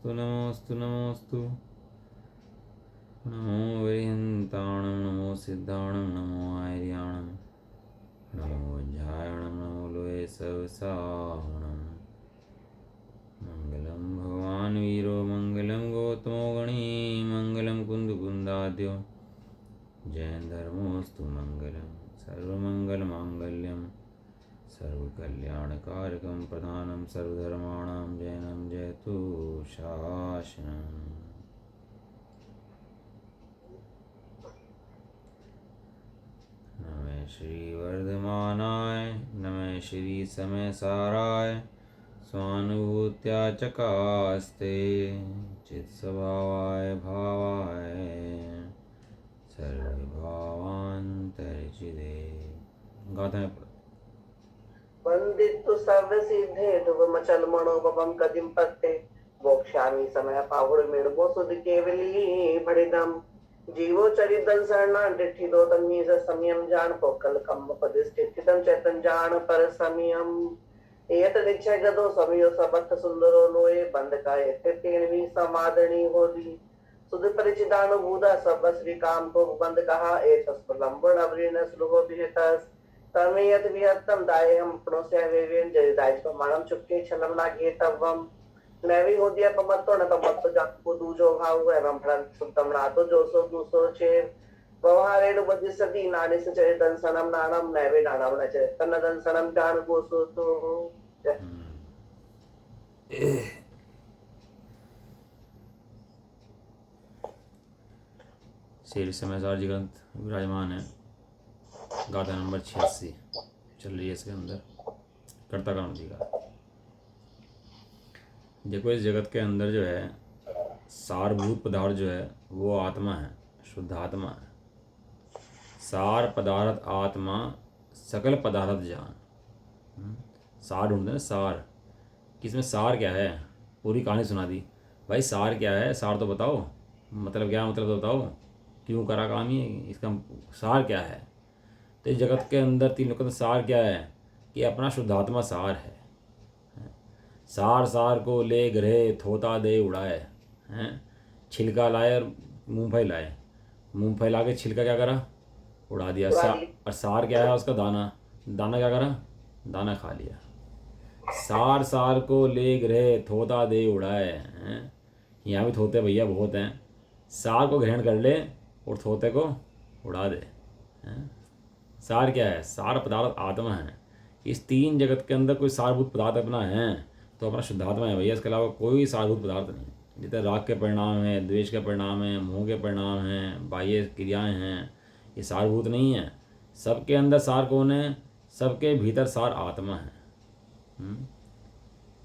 नमोस्तु नमोस्तु नमोस्तु। नमो वरिहन्ताणं नमो सिद्धाणं नमो आर्याणं नमो वज्रायणं नमो लोये सवसाहणं। मङ्गलं भगवान् वीरो मङ्गलं गौतमो गणी मङ्गलं कुन्दकुन्दाद्यो जैन धर्मोऽस्तु मङ्गलं सर्वमङ्गलमाङ्गल्यं सर्वकल्याणकारकं प्रधानं सर्वधर्माणां जैनं जयतु शासनम्। नमः श्री वर्धमानाय नमः श्री समय साराय स्वानुभूत्या चकास्ते चित्स्वभावाय भावाय सर्वभावान्तर्चिदे। गाते हैं वंदितु सर्वसिद्धे ध्रुवमचल मनोभवं कदिं पत्ते मोक्षामि समय पाहुर मेड़बो सुध केवली भड़िदम जीवो चरितन शरणा डिठी दो तन्नी से संयम जान पोकल कम पदिष्ठितम चैतन जान पर संयम एत निश्चय गदो समयो सबत सुंदरो लोए बंद का एते तेणवी समादनी होली सुध परिचितानुभूता सब श्री काम को बंद कहा एतस प्रलंबन अवरीन स्लोहो विहितस तमेयत विहत्तम दायहम प्रोस्य वेवेन जयदाय प्रमाणम चुक्के छलम लागे तवम नैवी होदिया पमत्तो न पमत्तो जाको दूजो भाव एवं भ्रम सुतम नातो जोसो दूसो चेर व्यवहारेण बदिसति नानि से चरित दंसनम नानम नैवे नानम न चरित तन्न दंसनम जान गोसो तो शेर समय सार जी ग्रंथ विराजमान है। गाथा नंबर 86 चल रही है इसके अंदर कर्ता काम जी का। देखो इस जगत के अंदर जो है सारभूत पदार्थ जो है वो आत्मा है, शुद्ध आत्मा है। सार पदार्थ आत्मा सकल पदार्थ जान। सार ढूंढते हैं सार, किसमें सार क्या है, पूरी कहानी सुना दी भाई। सार क्या है, सार तो बताओ, मतलब क्या मतलब तो बताओ, क्यों करा काम ये, इसका सार क्या है। तो इस जगत के अंदर तीन लोगों का सार क्या है कि अपना शुद्धात्मा सार है। सार सार को ले ग्रहे थोता दे उड़ाए हैं। छिलका लाए और मूंगफली लाए, मूंगफली ला के छिलका क्या करा, उड़ा दिया। और सार क्या है उसका, दाना, दाना क्या करा, दाना खा लिया। सार सार को ले ग्रहे थोता दे उड़ाए हैं। यहाँ भी थोते भैया बहुत हैं। सार को ग्रहण कर ले और थोते को उड़ा दे हैं। सार क्या है, सार पदार्थ आत्मा है। इस तीन जगत के अंदर कोई सारभूत पदार्थ अपना है तो अपना शुद्धात्मा है भैया, इसके अलावा कोई सारभूत पदार्थ नहीं। जितने राग के परिणाम हैं, द्वेष के परिणाम हैं, मोह के परिणाम हैं, बाह्य क्रियाएं हैं, ये सारभूत नहीं है। सबके अंदर सार कौन है, सबके भीतर सार आत्मा है।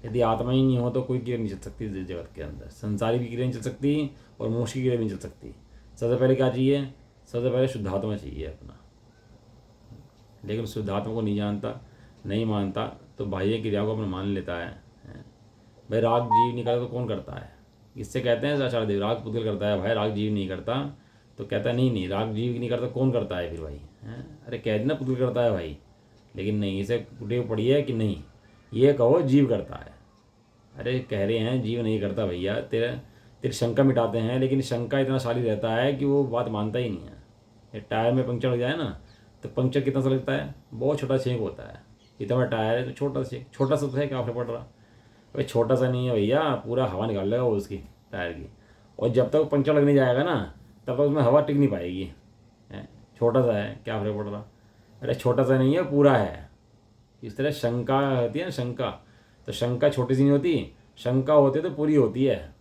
यदि आत्मा ही नहीं हो तो कोई क्रिया नहीं चल सकती इस जगत के अंदर। संसारी की क्रिया नहीं चल सकती और मोक्ष की क्रिया भी नहीं चल सकती। सबसे पहले क्या चाहिए, सबसे पहले शुद्धात्मा चाहिए अपना। लेकिन शुद्धात्मा को नहीं जानता, नहीं मानता तो बाह्य क्रिया को अपना मान लेता है। भाई राग जीव नहीं करता तो कौन करता है, इससे कहते हैं आचार्य देव, राग पुद्गल करता है। भाई राग जीव नहीं करता तो कहता है नहीं नहीं राग जीव नहीं करता कौन करता है फिर भाई है। अरे कह देना पुद्गल करता है भाई, लेकिन नहीं, इसे टेव पड़ी है कि नहीं, ये कहो जीव करता है। अरे कह रहे हैं जीव नहीं करता भैया, तेरी शंका मिटाते हैं, लेकिन शंका इतना शाली रहता है कि वो बात मानता ही नहीं है। ये टायर में पंक्चर हो जाए ना तो पंक्चर कितना सा लगता है, बहुत छोटा छेक होता है। इतना बड़ा टायर है तो छोटा सा छेक, छोटा सा तो है, क्या फर्क पड़ रहा। भाई छोटा सा नहीं है भैया, पूरा हवा निकाल लेगा वो उसकी टायर की। और जब तक पंक्चर लगने जाएगा ना तब तक उसमें हवा टिक नहीं पाएगी। छोटा सा है, क्या फर्क पड़ रहा। अरे छोटा सा नहीं है, पूरा है। इस तरह शंका होती है ना, शंका, तो शंका छोटी सी नहीं होती, शंका होती है तो पूरी होती है।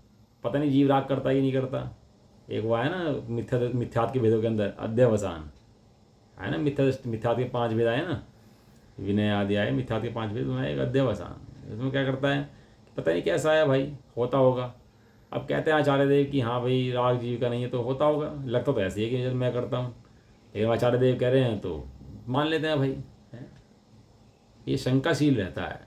पता नहीं जीव राग करता ही नहीं करता। एक वो है ना मिथ्यात्व के भेदों के अंदर अध्यवसान है ना, मिथ्यात्व के 5 भेद आए ना, विनय आदि आए, मिथ्यात्व के 5 भेद में एक अध्यवसान। इसमें क्या करता है, पता नहीं कैसा है भाई, होता होगा। अब कहते हैं आचार्य देव कि हाँ भाई राग जीव का नहीं है तो होता होगा, लगता तो ऐसे ही है कि जब मैं करता हूँ, लेकिन आचार्य देव कह रहे हैं तो मान लेते हैं भाई। ये शंकाशील रहता है,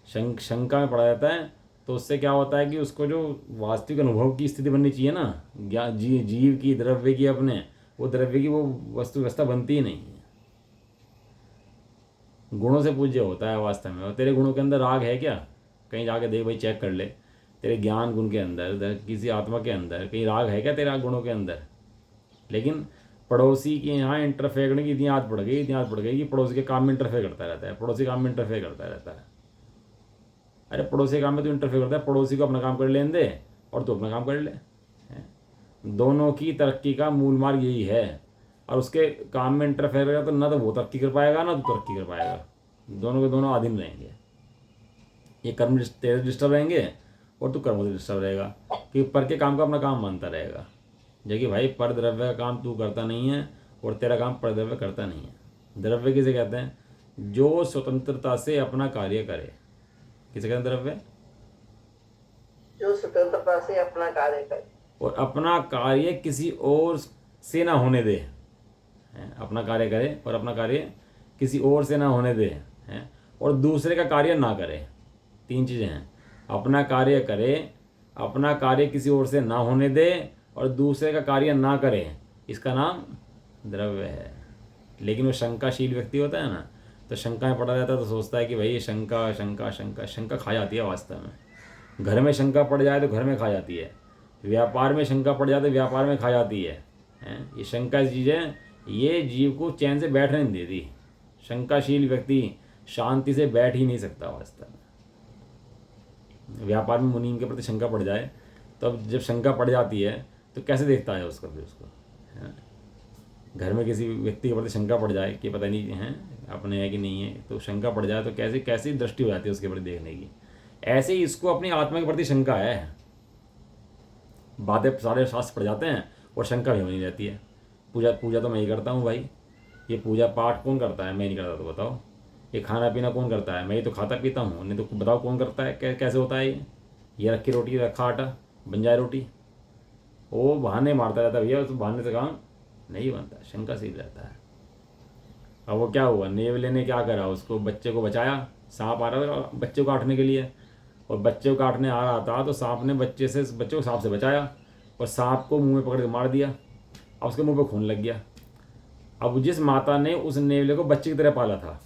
शंका में पड़ा रहता है। तो उससे क्या होता है कि उसको जो वास्तविक अनुभव की स्थिति बननी चाहिए ना, जीव की, द्रव्य की, अपने वो द्रव्य की वो वस्तु व्यवस्था बनती ही नहीं है। गुणों से पूज्य होता है वास्तव में। और तेरे गुणों के अंदर राग है क्या, कहीं जाके देख भाई, चेक कर ले। तेरे ज्ञान गुण के अंदर, किसी आत्मा के अंदर कहीं राग है क्या तेरे गुणों के अंदर? लेकिन पड़ोसी के यहाँ इंटरफेयर करने की इतनी आदत पड़ गई कि पड़ोसी के काम में इंटरफेयर करता रहता है, पड़ोसी काम में इंटरफेयर करता रहता है। अरे पड़ोसी के काम में तो इंटरफेयर करता है, पड़ोसी को अपना काम कर लेने दे और तू अपना काम कर ले। दोनों की तरक्की का मूल मार्ग यही है। और उसके काम में इंटरफेयर करेगा तो ना तो वो तरक्की कर पाएगा ना तो तरक्की कर पाएगा, दोनों के दोनों आधीन रहेंगे। ये कर्म तेरे डिस्टर्ब रहेंगे और तू कर्म से डिस्टर्ब रहेगा, कि पर के काम का अपना काम मानता रहेगा। जबकि भाई पर द्रव्य का काम तू करता नहीं है और तेरा काम पर द्रव्य करता नहीं है। द्रव्य किसे कहते हैं? जो स्वतंत्रता से अपना कार्य करे। किसे कहते हैं द्रव्य? जो स्वतंत्रता से अपना कार्य करे और अपना कार्य किसी और से ना होने दे। अपना कार्य करे और अपना कार्य किसी और से ना होने दे, और दूसरे का कार्य ना करे। तीन चीज़ें हैं, अपना कार्य करे, अपना कार्य किसी और से ना होने दे और दूसरे का कार्य ना करे। इसका नाम द्रव्य है। लेकिन वो शंकाशील व्यक्ति होता है ना, तो शंका में पड़ा रहता है, तो सोचता है कि भाई ये शंका शंका शंका शंका खा जाती है वास्तव में। घर में शंका पड़ जाए तो घर में खा जाती है, व्यापार में शंका पड़ जाए तो व्यापार में खा जाती है। ये शंका चीज़ें ये जीव को चैन से बैठने नहीं देती। शंकाशील व्यक्ति शांति से बैठ ही नहीं सकता वास्तव में। व्यापार में मुनीम के प्रति शंका पड़ जाए, तो अब जब शंका पड़ जाती है तो कैसे देखता है उसको, फिर उसको घर में किसी व्यक्ति के प्रति शंका पड़ जाए कि पता नहीं है अपने है कि नहीं है, तो शंका पड़ जाए तो कैसे कैसी दृष्टि हो जाती है उसके प्रति देखने की। ऐसे ही इसको अपनी आत्मा के प्रति शंका है। बातें सारे शास्त्र पढ़ जाते हैं और शंका भी बनी रहती है। पूजा तो मैं ही करता हूँ भाई, ये पूजा पाठ कौन करता है? मैं नहीं करता, तो बताओ। ये खाना पीना कौन करता है? मैं ही तो खाता पीता हूँ, नहीं तो बताओ कौन करता है? कैसे होता है ये रखी रोटी रखा आटा बन जाए रोटी? वो बहाने मारता रहता है भैया, तो बहाने से काम नहीं बनता, शंकाशील रहता है। अब वो क्या हुआ, नेवले ने क्या करा, उसको बच्चे को बचाया। सांप आ रहा था बच्चे को काटने के लिए, और बच्चे को काटने आ रहा था तो सांप ने बच्चे को सांप से बचाया और सांप को मुंह में पकड़ के मार दिया। अब उसके मुंह पे खून लग गया। अब जिस माता ने उस नेवले को बच्चे की तरह पाला था,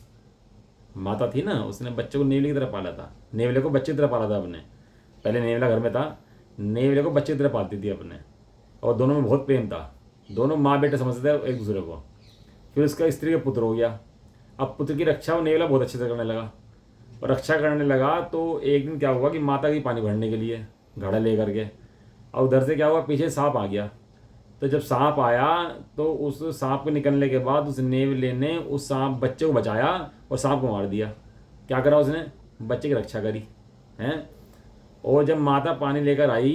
माता थी ना, उसने बच्चे को नेवले की तरह पाला था, नेवले को बच्चे की तरह पाला था अपने। पहले नेवला घर में था, नेवले को बच्चे की तरह पालती थी अपने, और दोनों में बहुत प्रेम था। दोनों माँ बेटे समझते थे एक दूसरे को। फिर उसका स्त्री का पुत्र हो गया। अब पुत्र की रक्षा वो नेवला बहुत अच्छे से करने लगा, और रक्षा करने लगा तो एक दिन क्या हुआ कि माता की पानी भरने के लिए घड़ा ले करके, और उधर से क्या हुआ, पीछे सांप आ गया। तो जब सांप आया तो उस सांप के निकलने के बाद उस नेवले ने उस सांप बच्चे को बचाया और सांप को मार दिया। क्या करा उसने? बच्चे की रक्षा करी हैं। और जब माता पानी लेकर आई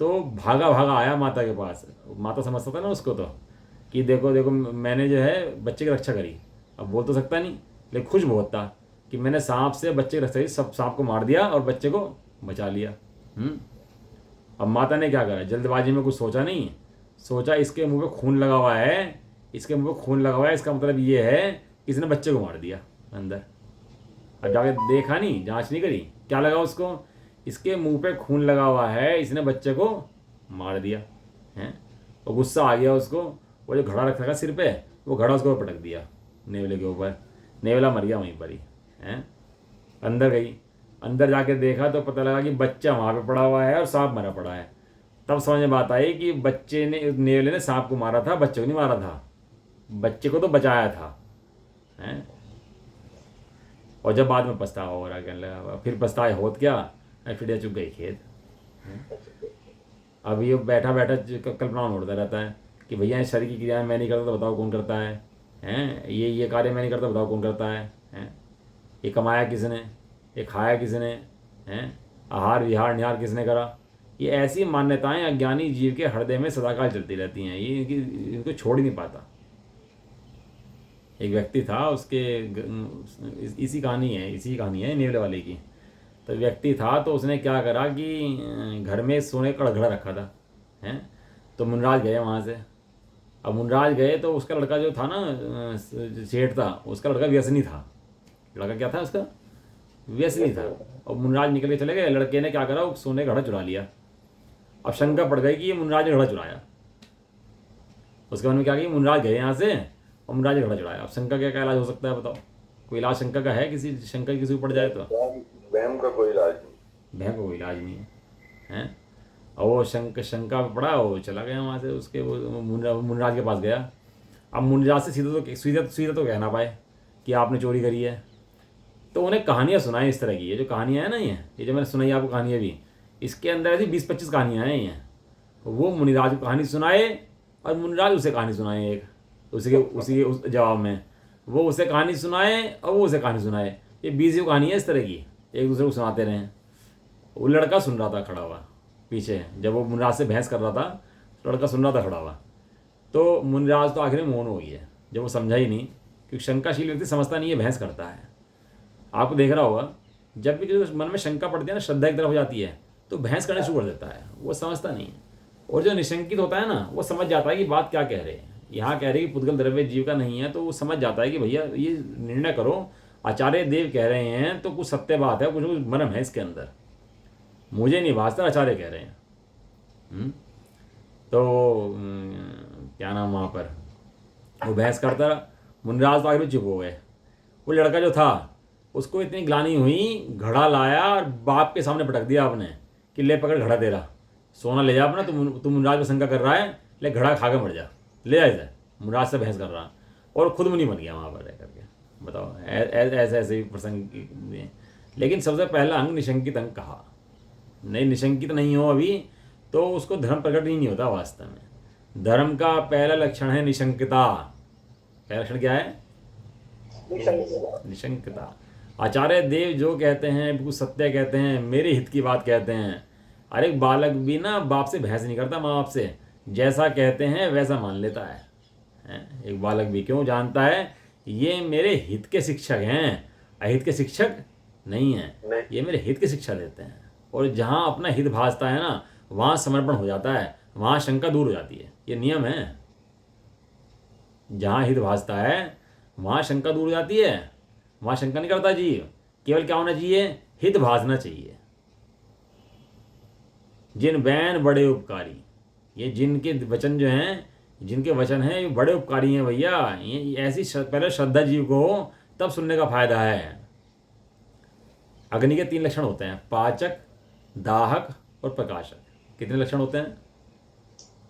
तो भागा भागा आया माता के पास। माता समझता था ना उसको, तो कि देखो देखो मैंने जो है बच्चे की रक्षा करी। अब बोल तो सकता नहीं, लेकिन खुश बहुत था कि मैंने सांप से बच्चे की रक्षा करी, सब सांप को मार दिया और बच्चे को बचा लिया। अब माता ने क्या करा, जल्दबाजी में कुछ सोचा नहीं, सोचा इसके मुंह पे खून लगा हुआ है, इसके मुंह पे खून लगा हुआ है, इसका मतलब ये है कि इसने बच्चे को मार दिया अंदर। अब जाके देखा नहीं, जांच नहीं करी, क्या लगा उसको, इसके मुंह पे खून लगा हुआ है, इसने बच्चे को मार दिया है। तो गुस्सा आ गया उसको, वो जो घड़ा रखा था सिर पे, वो घड़ा उसको पटक दिया नेवले के ऊपर। नेवला मर गया वहीं पर ही है। अंदर गई, अंदर जाके देखा तो पता लगा कि बच्चा वहाँ पे पड़ा हुआ है और सांप मरा पड़ा है। तब समझ में बात आई कि बच्चे ने, नेवले ने सांप को मारा था, बच्चे को नहीं मारा था, बच्चे को तो बचाया था हैं। और जब बाद में पछतावा हो रहा, कहने लगा फिर पछताए होत क्या, फिर चुप गई खेत। अब ये बैठा बैठा कल्पना उड़ता रहता है कि भैया इस शरीर की क्रियाएं मैं नहीं करता तो बताओ कौन करता है हैं। ये कार्य मैं नहीं करता बताओ कौन करता है हैं। ये कमाया किसने, ये खाया किसने हैं, आहार विहार निहार किसने करा। ये ऐसी मान्यताएं अज्ञानी जीव के हृदय में सदाकाल चलती रहती हैं, ये इनको छोड़ ही नहीं पाता। एक व्यक्ति था, उसके इसी कहानी है नेवले वाले की। तो व्यक्ति था तो उसने क्या करा कि घर में सोने का घड़ा रखा था हैं। तो मुनराज गए वहाँ से। अब मुनराज गए तो उसका लड़का जो था ना, सेठ था, उसका लड़का व्यसनी था। लड़का क्या था उसका? व्यसनी था। और मुनराज निकल के चले गए, लड़के ने क्या करा, वो सोने का घड़ा चुरा लिया। अब शंका पड़ गई कि ये मुनराज ने घड़ा चुराया। उसके बाद में क्या किया, मुनराज गए यहाँ से और मुनराज ने घड़ा चुराया। अब शंका क्या इलाज हो सकता है बताओ? कोई इलाज शंका का है? किसी शंका किसी को पड़ जाए तो वहम का कोई इलाज नहीं, भय का कोई इलाज नहीं है। हैं। और वो शंका में पड़ा, वो चला गया वहाँ से, उसके वो मुनिराज के पास गया। अब मुनिराज से सीधा तो कह ना पाए कि आपने चोरी करी है, तो उन्हें कहानियाँ सुनाई इस तरह की। ये जो कहानियाँ हैं ना, ये जो मैंने सुनाई आपको कहानियाँ भी, इसके अंदर ऐसी 20-25 कहानियाँ हैं ये। वो मुनिराज को कहानी सुनाए और मुनिराज उसे कहानी सुनाए, एक उसी के उस जवाब में वो उसे कहानी सुनाए और वो उसे कहानी सुनाए। ये 20 कहानियाँ इस तरह की एक दूसरे को सुनाते रहे। वो लड़का सुन रहा था खड़ा हुआ पीछे, जब वो मुनिराज से बहस कर रहा था तो लड़का सुन रहा था खड़ा हुआ। तो मुनिराज तो आखिर में मौन हो गया जब वो समझा ही नहीं, क्योंकि शंकाशील व्यक्ति समझता नहीं है, बहस करता है। आपको देख रहा होगा, जब भी किसी मन में शंका पड़ती है ना, श्रद्धा की तरफ हो जाती है, तो बहस करने शुरू कर देता है, वो समझता नहीं है। और जो निशंकित होता है ना, वो समझ जाता है कि बात क्या कह रहे हैं। यहाँ कह रहे हैं कि पुद्गल द्रव्य जीव का नहीं है, तो वो समझ जाता है कि भैया ये निर्णय करो, आचार्य देव कह रहे हैं तो कुछ सत्य बात है, कुछ मर्म है इसके अंदर, मुझे नहीं भाजता, आचार्य कह रहे हैं। तो क्या नाम, वहाँ पर वो बहस करता रहा। मुनिराज तो आखिर में चुप हो गए। वो लड़का जो था उसको इतनी ग्लानि हुई, घड़ा लाया और बाप के सामने पटक दिया आपने कि ले पकड़ घड़ा तेरा, सोना ले जा अपना, तुम मुनिराज को शंका कर रहा है, ले घड़ा खा के मर जा, ले आ इधर। मुनिराज से बहस कर रहा और खुद मुनि बन गया वहाँ पर रह करके। बताओ, ऐसे ऐसे ही प्रसंग। लेकिन सबसे पहला अंग निशंकित अंग कहा। नहीं, निशंकित नहीं हो अभी तो उसको धर्म प्रकट ही नहीं होता वास्तव में। धर्म का पहला लक्षण है निशंकता। पहला लक्षण क्या है? निशंकता। आचार्य देव जो कहते हैं बिल्कुल सत्य कहते हैं, मेरे हित की बात कहते हैं। अरे एक बालक भी ना बाप से बहस नहीं करता, माँ बाप से जैसा कहते हैं वैसा मान लेता है। एक बालक भी क्यों जानता है ये मेरे हित के शिक्षक हैं, अहित के शिक्षक नहीं हैं, ये मेरे हित की शिक्षा देते हैं। और जहाँ अपना हित भासता है ना, वहाँ समर्पण हो जाता है, वहाँ शंका दूर हो जाती है। ये नियम है, जहाँ हित भासता है वहाँ शंका दूर हो जाती है, वहाँ शंका नहीं करता जीव। केवल क्या होना चाहिए? हित भासना चाहिए। जिन बैन बड़े उपकारी, ये जिनके वचन जो हैं, जिनके वचन हैं ये बड़े उपकारी हैं भैया। ये ऐसी पहले श्रद्धा जीव को हो तब सुनने का फायदा है। अग्नि के 3 लक्षण होते हैं, पाचक, दाहक और प्रकाशक। कितने लक्षण होते हैं?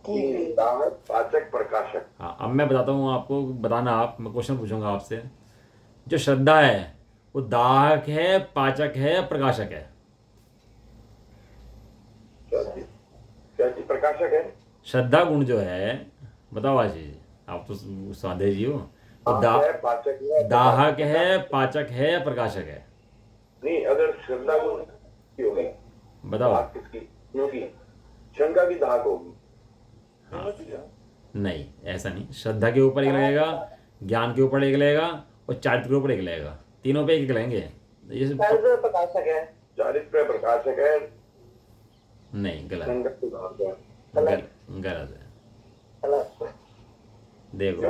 दाहक, पाचक, प्रकाशक। हाँ, अब मैं बताता हूँ आपको, बताना आप, मैं क्वेश्चन पूछूंगा आपसे। जो श्रद्धा है वो दाहक है, पाचक है, प्रकाशक है? क्या चीज प्रकाशक है? श्रद्धा गुण जो है, बताओ आशीष, आप तो स्वाध्याय जी हो। तो पाचक है, दाहक है, पाचक है, प्रकाशक है? नहीं, अगर श्रद्धा गुण की होगी, बताओ। किसकी? क्योंकि शंका की दाहक होगी। हाँ, नहीं, ऐसा नहीं। श्रद्धा के ऊपर एक लगेगा, ज्ञान के ऊपर एक लगेगा और चारित्र के ऊपर एक लगेगा। तीनों पे एक लगेंगे। प्रकाशक है, चारित्र प्रकाशक है। नहीं, गलत है। देखो,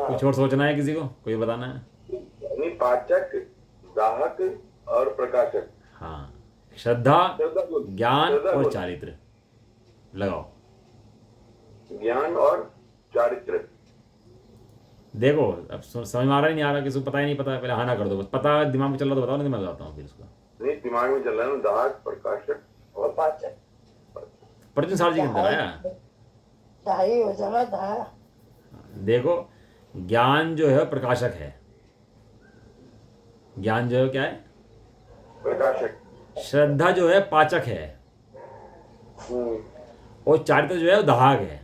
कुछ और सोचना है किसी को? कोई बताना है? नहीं, पाचक, दाहक और प्रकाशक। हाँ, श्रद्धा, ज्ञान और चारित्र। लगाओ, ज्ञान और चारित्र। देखो अब समझ में आ रहा है नहीं आ रहा? किसी को पता ही नहीं पता? पहले हाँ ना कर दो, बस पता दिमाग में चल रहा तो बताओ, नहीं मैं बताता हूँ फिर उसको। नहीं, दिमाग में चल रहा है ना, दाहक, प्रकाशक और पाचक। प्रद्युम्न सार जी के अंदर आया। ढाई हो जाएगा। देखो, ज्ञान जो है प्रकाशक है, ज्ञान जो है क्या है? प्रकाशक। श्रद्धा जो है पाचक है, और चारित्र जो है वो दाहक है।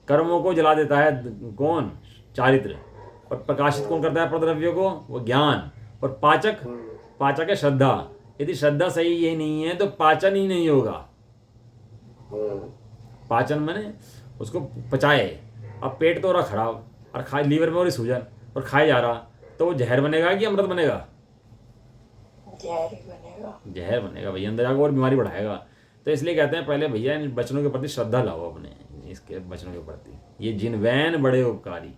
कर्मों को जला देता है कौन? चारित्र। और प्रकाशित कौन करता है प्रद्रव्यों को? वो ज्ञान। और पाचक है श्रद्धा। यदि श्रद्धा सही ये नहीं है तो पाचन ही नहीं होगा। पाचन माने उसको पचाए। अब पेट तो हो रहा खराब और खाए, लीवर में हो रही सूजन और खाए जा रहा, तो वो जहर बनेगा कि अमृत बनेगा? जहर बनेगा भैया, अंदर जाकर और बीमारी बढ़ाएगा। तो इसलिए कहते हैं पहले भैया इन वचनों के प्रति श्रद्धा लाओ अपने, इसके वचनों के प्रति। ये जिन वैन बड़े उपकारी,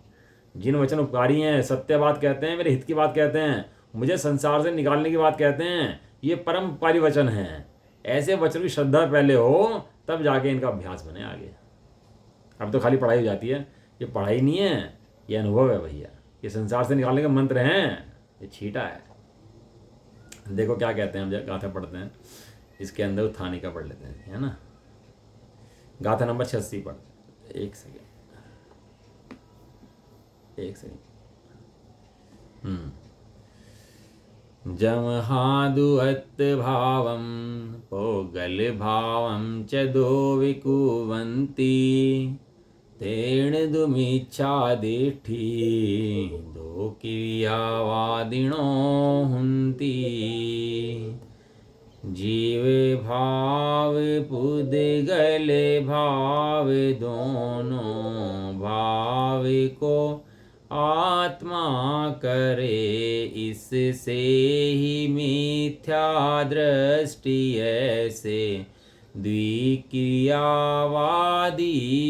जिन वचन उपकारी हैं, सत्य बात कहते हैं, मेरे हित की बात कहते हैं, मुझे संसार से निकालने की बात कहते हैं, ये परम उपकारी वचन हैं। ऐसे वचन की श्रद्धा पहले हो तब जाके इनका अभ्यास बने आगे। अब तो खाली पढ़ाई हो जाती है। ये पढ़ाई नहीं है, ये अनुभव है भैया। ये संसार से निकालने के मंत्र हैं, ये छीटा है। देखो क्या कहते हैं, हम गाथा पढ़ते हैं इसके अंदर उत्थानी का पढ़ लेते हैं, है ना। गाथा नंबर 86 पढ़। एक सेकेंड। जमहादुहत भावं पोगल भावं च दो विकुवन्ति तेण दुमिच्छादिष्ठि दो क्रियावादिनो हुन्ति जीव भाव पुद्गल भाव दोनों भाव को आत्मा करे, इससे ही मिथ्या दृष्टि ऐसे द्विक्रियावादी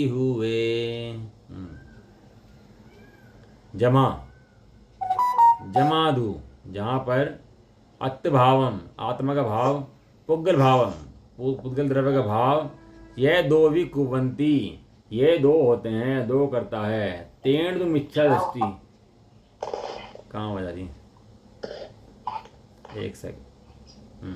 हुए। जमादु जहाँ पर अत्त भावम आत्मा का भाव, पुद्गल भावम पुद्गल द्रव्य का भाव, यह दो भी कुवंती ये दो होते हैं, दो करता है। तेण तुम इच्छा दृष्टि कहाँ हो जा रही, एक सेकंड।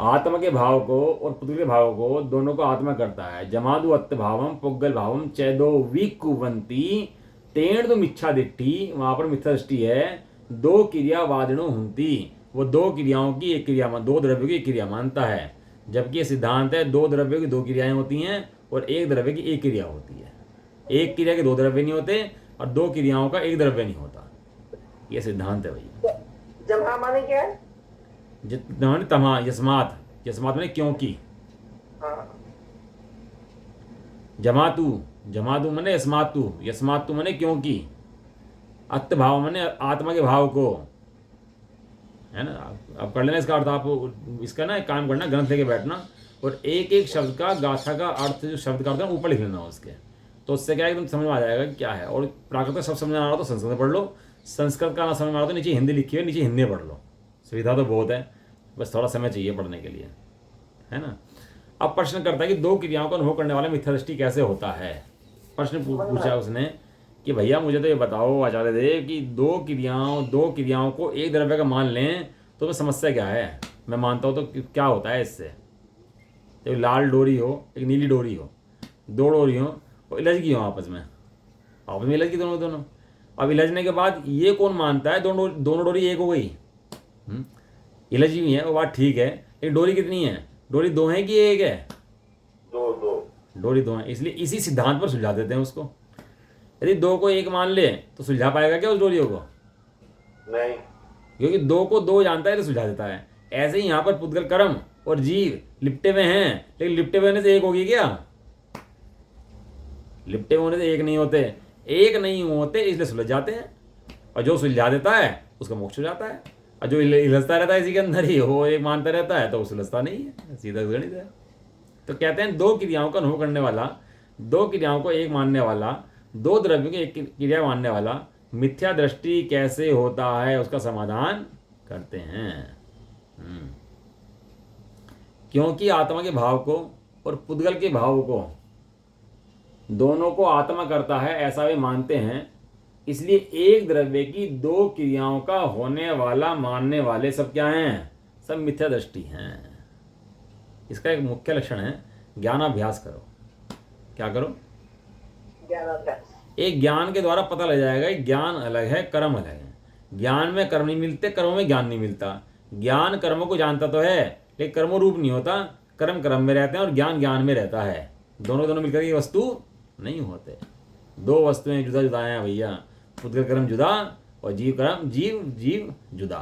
आत्मा के भाव को और पुद्गल के भाव को दोनों को आत्मा करता है। जमादु अत्त भावम पुद्गल भावम चैदो विकुवंती तेण तुम इच्छा दिट्ठी, वहां पर मिथ्या दृष्टि है। दो क्रिया वादिनो हुंती, वो दो क्रियाओं की एक क्रिया दो द्रव्यों की एक क्रिया मानता है। जबकि ये सिद्धांत है दो द्रव्यों की दो क्रियाएं होती हैं और एक द्रव्य की एक क्रिया होती है। एक क्रिया के दो द्रव्य नहीं होते और दो क्रियाओं का एक द्रव्य नहीं होता। ये सिद्धांत है भैया। जमा माने क्या है? जितना तमा यस्मात, यस्मात माने क्योंकि। हाँ। जमातु जमातु माने यस्मातु, यस्मातु माने क्योंकि। अत्त भाव माने आत्मा के भाव को, है ना। आप कर लेना इसका अर्थ। आप इसका ना काम करना, ग्रंथ लेके बैठना और एक एक शब्द का गाथा का अर्थ जो शब्द का अर्थ है ऊपर लिख लेना उसके, तो उससे क्या है एकदम समझ में आ जाएगा कि क्या है। और प्राकृतिक शब्द समझ में आ रहा तो संस्कृत में पढ़ लो, संस्कृत का ना समझ में आ रहा तो नीचे हिंदी लिखी है, नीचे हिंदी पढ़ लो। सुविधा तो बहुत है, बस थोड़ा समय चाहिए पढ़ने के लिए, है ना। अब प्रश्न करता है कि दो क्रियाओं का अनुभव करने वाला मिथ्या दृष्टि कैसे होता है। प्रश्न पूछा उसने कि भैया मुझे तो ये बताओ आचार्य देव कि दो क्रियाओं को एक द्रव्य का मान लें तो मैं समस्या क्या है। मैं मानता हूँ तो क्या होता है इससे। एक लाल डोरी हो, एक नीली डोरी हो, दो डोरी हो और इलझ हो आपस में इलझ गई दोनों। अब इलझने के बाद ये कौन मानता है दोनों डोरी एक हो गई। इलझी हुई है वो बात ठीक है, एक डोरी कितनी है, डोरी दो है कि एक है? दो डोरी दो है, इसलिए इसी सिद्धांत पर सुलझा देते हैं उसको। यदि दो को एक मान ले तो सुलझा पाएगा क्या उस डोरियों को? नहीं, क्योंकि दो को दो जानता है तो सुलझा देता है। ऐसे ही यहाँ पर पुद्गल कर्म और जीव लिपटे हुए हैं, लेकिन लिपटे हुए होने से एक होगी क्या? लिपटे होने से एक नहीं होते, इसलिए सुलझ जाते हैं। और जो सुलझा देता है उसका मोक्ष हो जाता है, और जो इलझता रहता है इसी के अंदर ही वो एक मानता रहता है तो वो सुलझता नहीं है। सीधा गणित है। तो कहते हैं दो क्रियाओं का अनुभव करने वाला, दो क्रियाओं को एक मानने वाला, दो द्रव्यों की एक क्रिया मानने वाला मिथ्या दृष्टि कैसे होता है उसका समाधान करते हैं। क्योंकि आत्मा के भाव को और पुद्गल के भाव को दोनों को आत्मा करता है ऐसा वे मानते हैं, इसलिए एक द्रव्य की दो क्रियाओं का होने वाला मानने वाले सब क्या हैं? सब मिथ्या दृष्टि हैं। इसका एक मुख्य लक्षण है ज्ञानाभ्यास करो। क्या करो? ज्ञानाभ्यास। एक ज्ञान के द्वारा पता लग जाएगा कि ज्ञान अलग है, कर्म अलग है। ज्ञान में कर्म नहीं मिलते, कर्म में ज्ञान नहीं मिलता। ज्ञान कर्मों को जानता तो है लेकिन कर्मों रूप नहीं होता। कर्म में रहते हैं और ज्ञान ज्ञान में रहता है। दोनों मिलकर ये वस्तु नहीं होते। दो वस्तुएं जुदा जुदा हैं भैया, पुद्गल कर्म जुदा और जीव जुदा।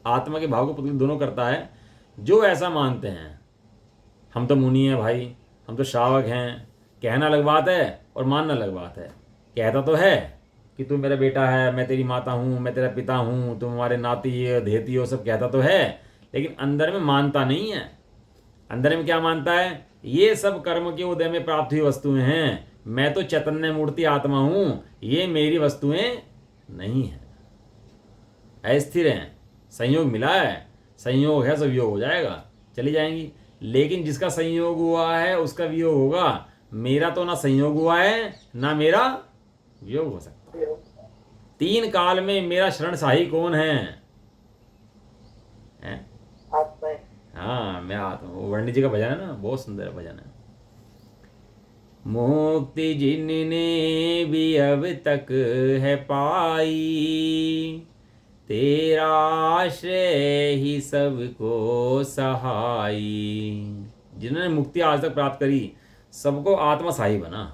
आत्मा के भाव को पुद्गल दोनों करता है। जो ऐसा मानते हैं हम तो मुनि हैं भाई, हम तो श्रावक हैं, कहना अलग बात है और मानना अलग बात है। कहता तो है कि तू मेरा बेटा है, मैं तेरी माता हूँ, मैं तेरा पिता हूँ, तुम हमारे नाती धेती हो, सब कहता तो है, लेकिन अंदर में मानता नहीं है। अंदर में क्या मानता है? ये सब कर्म के उदय में प्राप्त हुई वस्तुएं हैं, मैं तो चैतन्य मूर्ति आत्मा हूँ, ये मेरी वस्तुएं नहीं है, अस्थिर हैं। संयोग मिला है, संयोग है, सब वियोग हो जाएगा, चली जाएंगी। लेकिन जिसका संयोग हुआ है उसका वियोग होगा। मेरा तो ना संयोग हुआ है ना मेरा वियोग हो सकता। तीन काल में मेरा शरण शाही कौन है? हाँ मैं आता हूँ। वो वर्णी जी का भजन है ना, बहुत सुंदर भजन है। मुक्ति जिनने भी अब तक है पाई, तेरा आश्रय ही सबको सहाई। जिन्होंने मुक्ति आज तक प्राप्त करी, सबको आत्मा सहाई बना।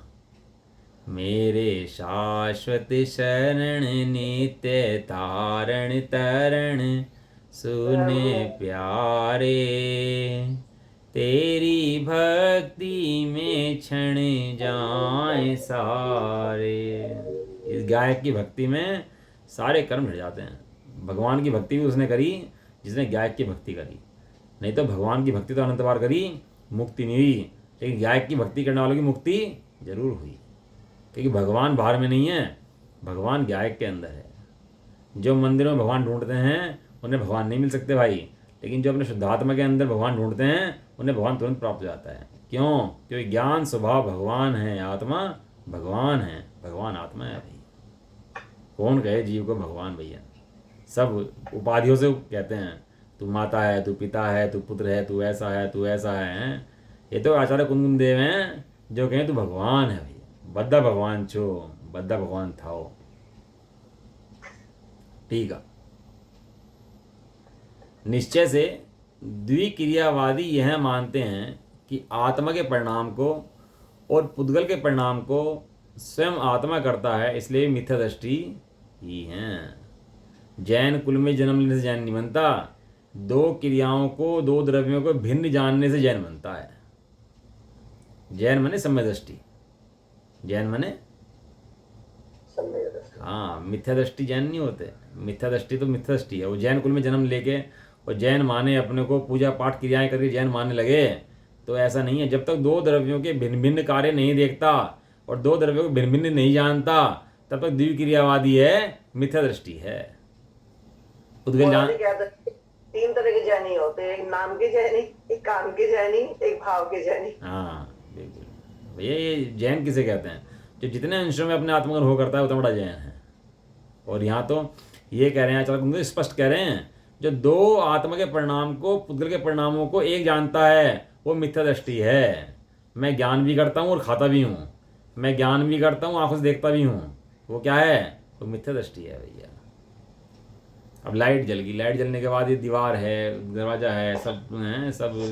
मेरे शाश्वत शरण नित्य तारण तरण, सुने प्यारे, तेरी भक्ति में क्षण जाए सारे। इस गायक की भक्ति में सारे कर्म हट जाते हैं। भगवान की भक्ति भी उसने करी जिसने गायक की भक्ति करी। नहीं तो भगवान की भक्ति तो अनंत बार करी, मुक्ति नहीं हुई। लेकिन गायक की भक्ति करने वालों की मुक्ति जरूर हुई, क्योंकि भगवान बाहर में नहीं है, भगवान गायक के अंदर है। जो मंदिरों में भगवान ढूंढते हैं उन्हें भगवान नहीं मिल सकते भाई, लेकिन जो अपने शुद्धात्मा के अंदर भगवान ढूंढते हैं उन्हें भगवान तुरंत प्राप्त हो जाता है। क्यों? क्योंकि ज्ञान स्वभाव भगवान है, आत्मा भगवान है, भगवान आत्मा है भाई। कौन कहे जीव को भगवान? भैया सब उपाधियों से कहते हैं, तू माता है, तू पिता है, तू पुत्र है, तू ऐसा है, तू ऐसा है। ये तो आचार्य कुंदन देव हैं जो कहें तू भगवान है भैया। बद्दा भगवान छो, बद्दा भगवान थाओ। ठीक है। निश्चय से द्विक्रियावादी यह मानते हैं कि आत्मा के परिणाम को और पुद्गल के परिणाम को स्वयं आत्मा करता है, इसलिए मिथ्या दृष्टि ही है। जैन कुल में जन्म लेने से जैन नहीं बनता, दो क्रियाओं को, दो द्रव्यों को भिन्न जानने से जैन बनता है। जैन माने सम्यक दृष्टि, जैन माने हाँ, मिथ्या दृष्टि जैन नहीं होते। मिथ्या दृष्टि तो मिथ्या दृष्टि है। वो जैन कुल में जन्म लेके और जैन माने अपने को पूजा पाठ क्रियाएं करके जैन मानने लगे, तो ऐसा नहीं है। जब तक दो द्रव्यों के भिन्न भिन्न कार्य नहीं देखता और दो द्रव्यों को भिन्न भिन्न नहीं जानता, तब तक द्विक्रियावादी है, मिथ्या दृष्टि है। उद्गल जान तीन तरह के जैनी होते हैं, एक नाम के जैनी, एक काम के जैनी, एक भाव के जैनी। हाँ बिल्कुल भैया, ये जैन किसे कहते हैं? जो जितने अंशों में अपने आत्मा का अनुभव करता है उतना बड़ा जैन है। और यहाँ तो ये कह रहे हैं, आचार्य स्पष्ट कह रहे हैं, जो दो आत्मा के परिणाम को, पुद्गल के परिणामों को एक जानता है, वो मिथ्या दृष्टि है। मैं ज्ञान भी करता हूँ और खाता भी हूँ, मैं ज्ञान भी करता हूँ, आंखों से देखता भी हूँ, वो क्या है? वो मिथ्या दृष्टि है भैया। अब लाइट जल गई, लाइट जलने के बाद ये दीवार है, दरवाजा है, सब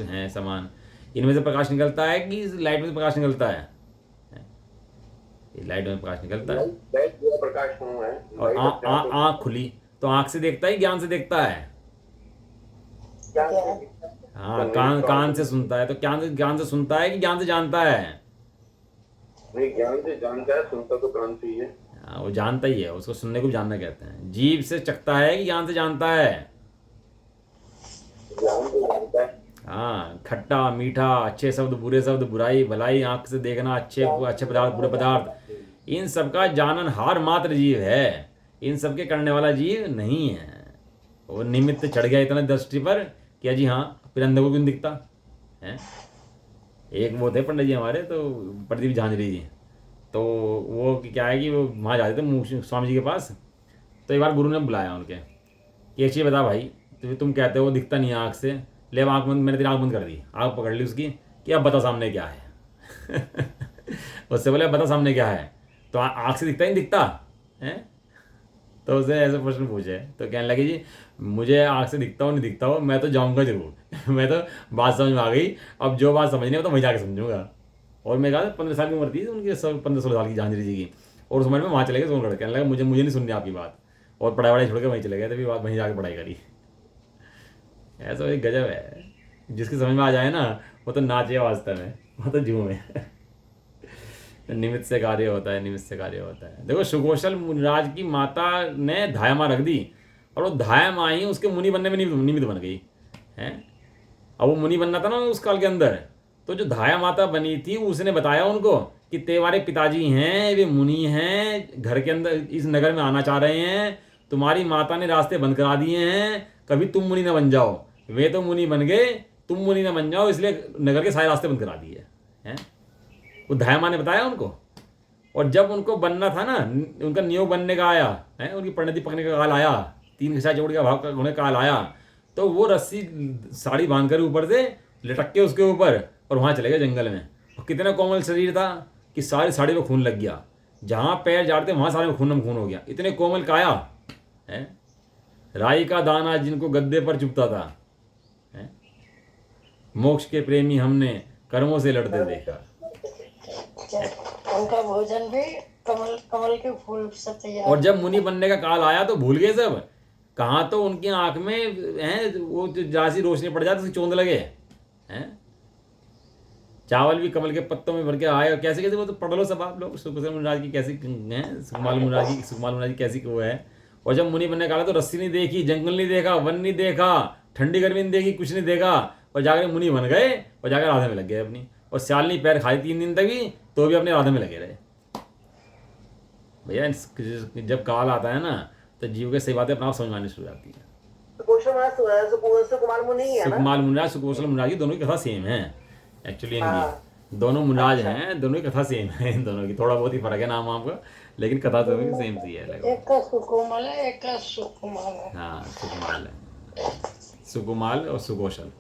हैं सामान, इनमें से प्रकाश निकलता है कि लाइट में से प्रकाश निकलता है? लाइट में प्रकाश निकलता है, प्रकाश है। और आँख खुली तो आँख से देखता है, ज्ञान से देखता है? हाँ, कान से सुनता है, तो ज्ञान से सुनता है कि ज्ञान से जानता है? नहीं, ज्ञान से जानता है, सुनता तो कान से ही है। हाँ, वो जानता ही है, उसको सुनने को भी जानना कहते हैं। जीभ से चखता है कि ज्ञान से जानता है? ज्ञान से जानता है। हाँ, खट्टा मीठा, अच्छे शब्द बुरे शब्द, बुराई भलाई, आंख से देखना, अच्छे पदार्थ बुरे पदार्थ, इन सबका जाननहार मात्र जीव है, इन सबके करने वाला जीव नहीं है। वो निमित्त चढ़ गया इतना दृष्टि पर कि जी हाँ, फिर अंधे को क्यों दिखता है? एक वो थे पंडित जी हमारे, तो प्रदीप झांझरी जी, तो वो क्या है कि वो वहाँ जाते थे स्वामी जी के पास। तो एक बार गुरु ने बुलाया उनके कि एक चीज़ बता भाई, तो तुम कहते हो वो दिखता नहीं है आँख से, ले अब आँख बंद, मैंने तेरी आँख बंद कर दी, आँख पकड़ ली उसकी कि अब बता सामने क्या है। उससे बोले अब बता सामने क्या है, तो आँख से दिखता ही नहीं दिखता है? तो उसने ऐसे प्रश्न पूछे, तो कहने लगे जी मुझे आँख से दिखता हो नहीं दिखता हो, मैं तो जाऊँगा जरूर। मैं तो बात समझ में आ गई, अब जो बात समझनी है तो वहीं जाके समझूंगा। और मैं कहा 15 साल की उम्र थी उनकी, 15-16 साल की झांझरी जी की, और उस उम्र में वहाँ चले गए सोनगढ़। कहने लगा मुझे नहीं सुननी आपकी बात, और पढ़ाई वढ़ाई छोड़ के वहीं चले गए, तभी बात वहीं जाके पढ़ाई करी। ऐसा एक गजब है, जिसकी समझ में आ जाए ना वो तो नाचे वास्तव में, वो तो झूमे। निमित्त से कार्य होता है, निमित्त से कार्य होता है। देखो सुकौशल मुनिराज की माता ने धाया रख दी, और वो धाया माँ ही उसके मुनि बनने में निमित्त बन गई है। अब वो मुनि बनना था ना उस काल के अंदर, तो जो धाया माता बनी थी उसने बताया उनको कि तुम्हारे पिताजी हैं, वे मुनि हैं, घर के अंदर इस नगर में आना चाह रहे हैं, तुम्हारी माता ने रास्ते बंद करा दिए हैं, कभी तुम मुनि न बन जाओ। वे तो मुनि बन गए, तुम मुनि न बन जाओ, इसलिए नगर के सारे रास्ते बंद करा दिए हैं। वो धाया माँ ने बताया उनको। और जब उनको बनना था ना, उनका नियोग बनने का आया है, उनकी परिणति पकने का काल आया, 3 घिसा जोड़ का भाव का होने का काल आया, तो वो रस्सी साड़ी बांध कर ऊपर से लटक के उसके ऊपर और वहाँ चले गए जंगल में। और कितना कोमल शरीर था कि सारी साड़ी में खून लग गया, जहाँ पैर जाड़ते वहाँ सारे में खून हो गया। इतने कोमल काया है। राई का दाना जिनको गद्दे पर चुभता था है? मोक्ष के प्रेमी हमने कर्मों से लड़ते देखा। उनका भोजन भी कमल कमल के फूल से तैयार। और जब मुनि बनने का काल आया तो भूल गए सब। कहाँ तो उनकी आंख में है वो जासी रोशनी पड़ जाती, उसकी चोंद लगे हैं। चावल भी कमल के पत्तों में भर के आए। और कैसे कैसे वो तो पढ़ लो सब आप लोग, सुकुमार मुनिराज की कैसी है, सुकुमार मुनिराज की कैसी वो है। और जब मुनि बनने का आया तो रस्सी नहीं देखी, जंगल नहीं देखा, वन नहीं देखा, ठंडी गर्मी नहीं देखी, कुछ नहीं देखा। और जाकर मुनि बन गए और जाकर राधे में लग गए अपनी। और स्यालनी पैर खाई 3 दिन तक भी, तो भी अपने राधे में लगे रहे। भैया जब काल आता है ना तो जीव के सही बातें अपना आप समझ में आनी शुरू हो जाती है। सुकुमार मुनि है ना, सुकुमार मुनिराज सुकोशल मुनिराज की दोनों की कथा सेम है एक्चुअली। इनकी दोनों मुनिराज हैं, दोनों की कथा सेम है। इन दोनों की थोड़ा बहुत ही फर्क है नाम आपका, लेकिन कथा दोनों की सेम सी है लगभग। एक का सुकोमल है, एक का सुकुमार है। हाँ सुकुमाल है, सुकुमाल और सुकोशल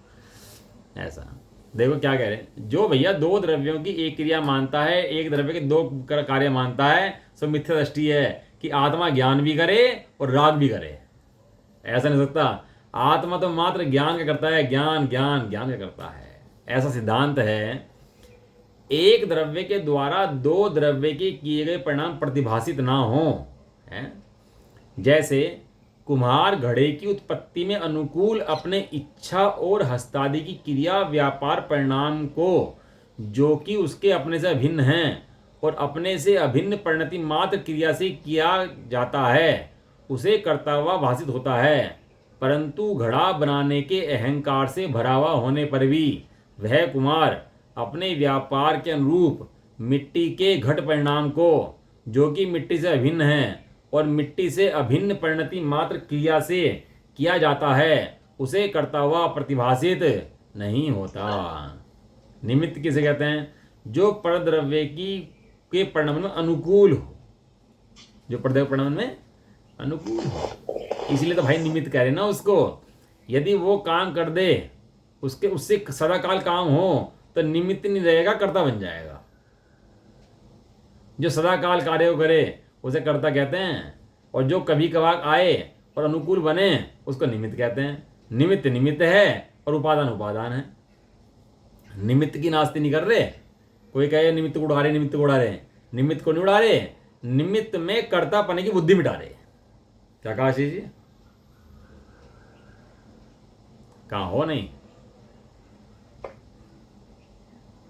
ऐसा। देखो क्या कह रहे हैं, जो भैया 2 द्रव्यों की एक क्रिया मानता है, एक द्रव्य के 2 कार्य मानता है, सो मिथ्या दृष्टि है कि आत्मा ज्ञान भी करे और राग भी करे। ऐसा नहीं सकता। आत्मा तो मात्र ज्ञान का करता है, ज्ञान ज्ञान ज्ञान का करता है। ऐसा सिद्धांत है। एक द्रव्य के द्वारा 2 द्रव्य के किए गए परिणाम प्रतिभाषित ना हो है। जैसे कुम्हार घड़े की उत्पत्ति में अनुकूल अपने इच्छा और हस्तादि की क्रिया व्यापार परिणाम को, जो कि उसके अपने से अभिन्न हैं और अपने से अभिन्न परिणति मात्र क्रिया से किया जाता है, उसे करता हुआ भाषित होता है। परंतु घड़ा बनाने के अहंकार से भरा हुआ होने पर भी वह कुम्हार अपने व्यापार के अनुरूप मिट्टी के घट परिणाम को, जो कि मिट्टी से अभिन्न है और मिट्टी से अभिन्न परिणति मात्र क्रिया से किया जाता है, उसे करता हुआ प्रतिभाषित नहीं होता। निमित्त किसे कहते हैं? जो परद्रव्य की के परिणाम में अनुकूल हो, जो परद्रव्य परिणाम में अनुकूल हो। इसलिए तो भाई निमित्त कह रहे ना उसको। यदि वो काम कर दे, उससे सदाकाल काम हो, तो निमित्त नहीं रहेगा, कर्ता बन जाएगा। जो सदाकाल कार्य को करे उसे कर्ता कहते हैं, और जो कभी कभार आए और अनुकूल बने उसको निमित्त कहते हैं। निमित्त निमित्त है और उपादान उपादान है। निमित्त की नास्ती नहीं कर रहे। कोई कहे निमित्त को उड़ा रहे, निमित्त को उड़ा रहे, निमित्त को नहीं उड़ा रहे, निमित्त में कर्ता पने की बुद्धि मिटा रहे। क्या कहा आशीष जी? कहाँ हो नहीं?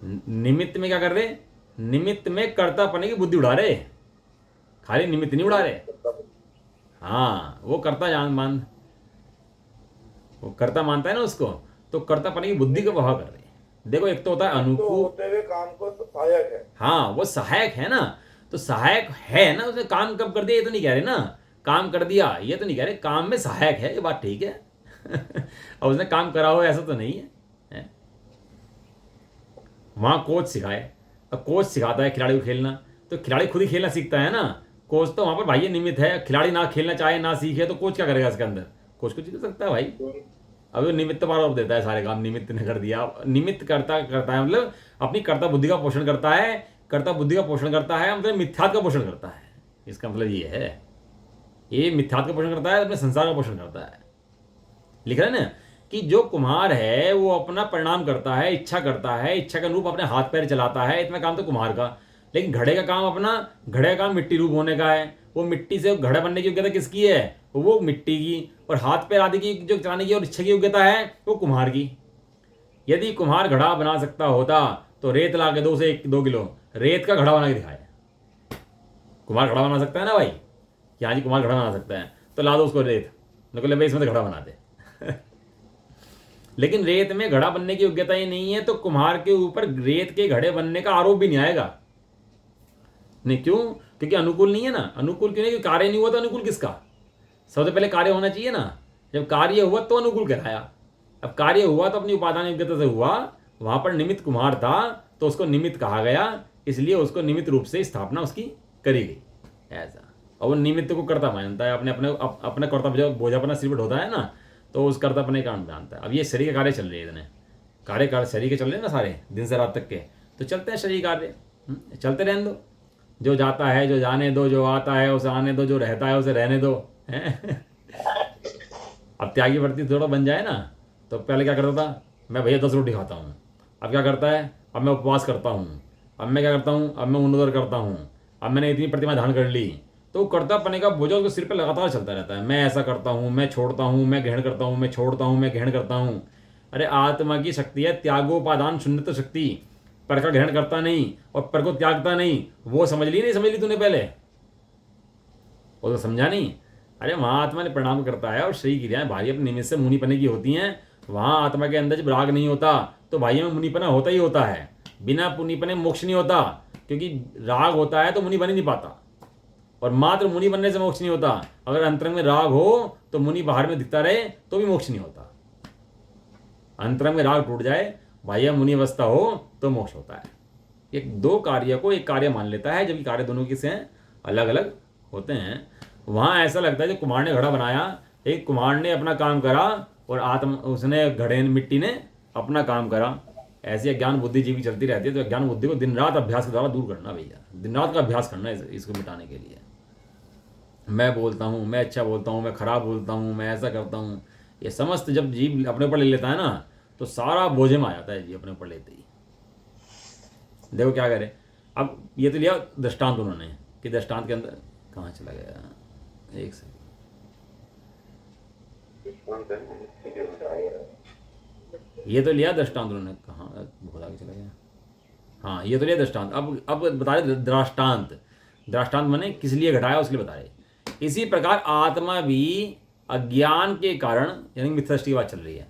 निमित्त में क्या कर रहे? निमित्त में कर्ता पने की बुद्धि उड़ा रहे, खाली निमित्त नहीं उड़ा रहे। हाँ, वो कर्ता वो कर्ता मानता है ना उसको, तो कर्ता पने की बुद्धि का प्रभाव कर रहे हैं। देखो एक तो होता है अनुकूल, तो होते हुए काम को सहायक है। हाँ वो सहायक है ना, तो सहायक है ना, उसने काम कब कर दिया ये तो नहीं कह रहे ना, काम कर दिया ये तो नहीं कह रहे, काम में सहायक है, ये बात ठीक है। और उसने काम करा हो ऐसा तो नहीं है। वहां कोच सिखाए, अब कोच सिखाता है खिलाड़ी को खेलना, तो खिलाड़ी खुद ही खेलना सीखता है ना। कोच तो वहां पर भाई निमित्त है, खिलाड़ी ना खेलना चाहे ना सीखे तो कोच क्या करेगा इसके अंदर? कोच कुछ नहीं कर सकता है भाई। अब निमित्त पर आरोप देता है, सारे काम निमित्त ने कर दिया। निमित्त करता है मतलब अपनी कर्ता बुद्धि का पोषण करता है, कर्ता बुद्धि का पोषण करता है मतलब मिथ्यात्व का पोषण करता है। इसका मतलब ये है, ये मिथ्यात्व का पोषण करता है, अपने संसार का पोषण करता है। लिख रहे हैं ना कि जो कुम्हार है वो अपना परिणाम करता है, इच्छा करता है, इच्छा के अनुरूप अपने हाथ पैर चलाता है, इतना काम तो कुम्हार का। लेकिन घड़े का काम अपना, घड़े का काम मिट्टी रूप होने का है। वो मिट्टी से घड़ा बनने की योग्यता किसकी है? वो मिट्टी की। और हाथ पैर आदि की जो चलाने की और इच्छा की योग्यता है वो कुम्हार की। यदि कुम्हार घड़ा बना सकता होता तो रेत ला के 2 से 2 किलो रेत का घड़ा बना के दिखाए। कुम्हार घड़ा बना सकता है ना भाई, कि हाँ जी कुम्हार घड़ा बना सकता है, तो ला दो उसको रेत, निकले भाई इसमें तो घड़ा बना दे। लेकिन रेत में घड़ा बनने की योग्यता ही नहीं है, तो कुम्हार के ऊपर रेत के घड़े बनने का आरोप भी नहीं आएगा। नहीं, क्यों? क्योंकि अनुकूल नहीं है ना। अनुकूल क्यों नहीं? क्योंकि कार्य नहीं हुआ तो अनुकूल किसका? सबसे पहले कार्य होना चाहिए ना। जब कार्य हुआ तो अनुकूल कराया। अब कार्य हुआ तो अपनी उपादान योग्यता से हुआ, वहां पर निमित्त कुम्हार था तो उसको निमित्त कहा गया, इसलिए उसको निमित्त रूप से स्थापना उसकी करी गई। ऐसा। और वो निमित्त को कर्ता मानता है, अपने कर्ता जब बोझ अपना सिर पर ढोता है ना, तो उस कर्तव्य का कारण जानता है। अब ये शरीर के कार्य चल रहे हैं, इतने कार्य शरीर के चल रहे हैं ना सारे, दिन से रात तक के, तो चलते हैं शरीर कार्य, चलते रहने दो। जो जाता है जो जाने दो, जो आता है उसे आने दो, जो रहता है उसे रहने दो, हैं। अब त्यागी वर्ती थोड़ा बन जाए ना, तो पहले क्या करता था, मैं भैया 10 रोटी खाता हूँ, अब क्या करता है, अब मैं उपवास करता हूँ, अब मैं क्या करता हूँ, अब मैं उन्नदर करता हूँ, अब मैंने इतनी प्रतिमा धारण कर ली। तो कर्तव्य का बोझ उसके सिर पे लगातार चलता रहता है, मैं ऐसा करता हूँ, मैं छोड़ता हूँ, मैं ग्रहण करता हूँ, मैं छोड़ता हूँ, मैं ग्रहण करता हूँ। अरे आत्मा की शक्ति है त्यागोपादान शून्यत शक्ति, पर का ग्रहण करता नहीं और पर को त्यागता नहीं। वो समझ ली तूने पहले, वो तो समझा नहीं। अरे वहाँ आत्मा ने प्रणाम करता है और शरीर क्रियाएं भाई अपने निमित्त से मुनिपने की होती हैं। वहाँ आत्मा के अंदर जब राग नहीं होता तो भाई में मुनिपना होता ही होता है। बिना मुनिपने मोक्ष नहीं होता, क्योंकि राग होता है तो मुनि बन ही नहीं पाता, और मात्र मुनि बनने से मोक्ष नहीं होता। अगर अंतरंग में राग हो तो मुनि बाहर में दिखता रहे तो भी मोक्ष नहीं होता। अंतरंग में राग टूट जाए, बाह्य मुनि अवस्था हो तो मोक्ष होता है। एक दो कार्य को एक कार्य मान लेता है, जबकि कार्य दोनों के से अलग अलग होते हैं। वहाँ ऐसा लगता है कि कुम्हार ने घड़ा बनाया, एक कुम्हार ने अपना काम करा और उसने घड़े मिट्टी ने अपना काम करा। ऐसी अज्ञान बुद्धि जीवी चलती रहती है। तो अज्ञान बुद्धि को दिन रात अभ्यास के द्वारा दूर करना भैया, दिन रात का अभ्यास करना है इसको मिटाने के लिए। मैं बोलता हूँ, मैं अच्छा बोलता हूँ, मैं खराब बोलता हूँ, मैं ऐसा करता हूँ, ये समस्त जब जीव अपने ऊपर ले लेता है ना, तो सारा बोझे में आ जाता है जीव अपने ऊपर लेते ही। देखो क्या करे। अब ये तो लिया दृष्टांत उन्होंने, कि दृष्टांत के अंदर कहाँ चला गया, एक सेकंड, ये तो लिया दृष्टांत उन्होंने, कहाँ भूला के चला गया। हाँ, ये तो लिया दृष्टांत। अब बता रहे दृष्टांत, दृष्टांत माने किस लिए घटाया उसके लिए बता रहे। इसी प्रकार आत्मा भी अज्ञान के कारण, यानी मिथ्यादृष्टि की बात चल रही है,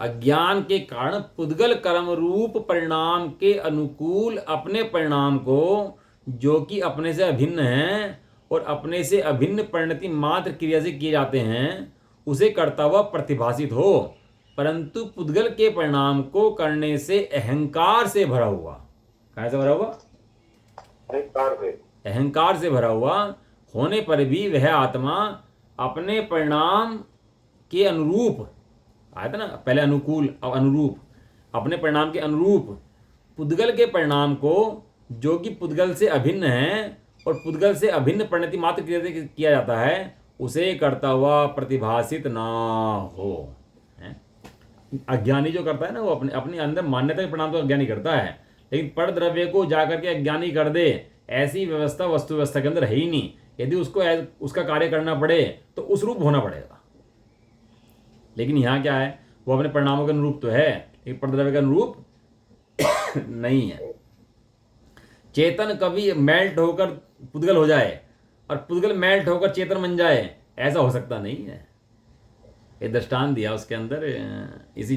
अज्ञान के कारण पुद्गल कर्म रूप परिणाम के अनुकूल अपने परिणाम को, जो कि अपने से अभिन्न है और अपने से अभिन्न परिणति मात्र क्रिया से किए जाते हैं, उसे करता हुआ प्रतिभासित हो, परंतु पुद्गल के परिणाम को करने से अहंकार से भरा हुआ, कहाँ से भरा हुआ, अहंकार से भरा हुआ होने पर भी वह आत्मा अपने परिणाम के अनुरूप, आया था ना पहले अनुकूल, अब अनुरूप, अपने परिणाम के अनुरूप पुद्गल के परिणाम को, जो कि पुद्गल से अभिन्न है और पुद्गल से अभिन्न परिणति मात्र किया जाता है, उसे करता हुआ प्रतिभासित ना हो। अज्ञानी जो करता है ना, वो अपने अंदर मान्यता के परिणाम तो अज्ञानी करता है, लेकिन पर द्रव्य को जाकर के अज्ञानी कर दे, ऐसी व्यवस्था वस्तु व्यवस्था के अंदर है ही नहीं। यदि उसको उसका कार्य करना पड़े तो उस रूप होना पड़ेगा। लेकिन यहाँ क्या है, वो अपने परिणामों के अनुरूप तो है, लेकिन परद्रव्य के अनुरूप नहीं है। चेतन कभी मेल्ट होकर पुद्गल हो जाए और पुद्गल मेल्ट होकर चेतन बन जाए, ऐसा हो सकता नहीं है। एक दृष्टांत दिया उसके अंदर, इसी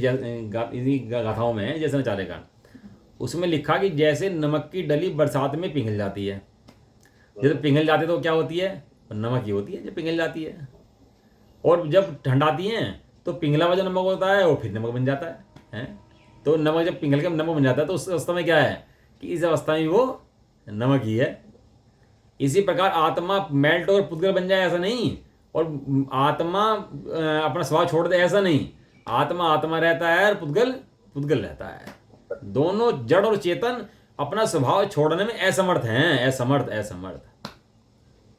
गाथाओं में है, जैसे नचारे का, उसमें लिखा कि जैसे नमक की डली बरसात में पिघल जाती है। जब पिघल जाती है तो क्या होती है, नमक ही होती है जब पिघल जाती है, और जब ठंडाती हैं तो पिघला हुआ जो नमक होता है वो फिर नमक बन जाता है। तो नमक जब पिघल के नमक बन जाता है तो उस अवस्था में क्या है कि इस अवस्था में वो नमक ही है। इसी प्रकार आत्मा मेल्ट और पुद्गल बन जाए ऐसा नहीं, और आत्मा अपना स्वभाव छोड़ दे ऐसा नहीं। आत्मा आत्मा रहता है और पुद्गल पुद्गल रहता है। दोनों जड़ और चेतन अपना स्वभाव छोड़ने में असमर्थ हैं, असमर्थ।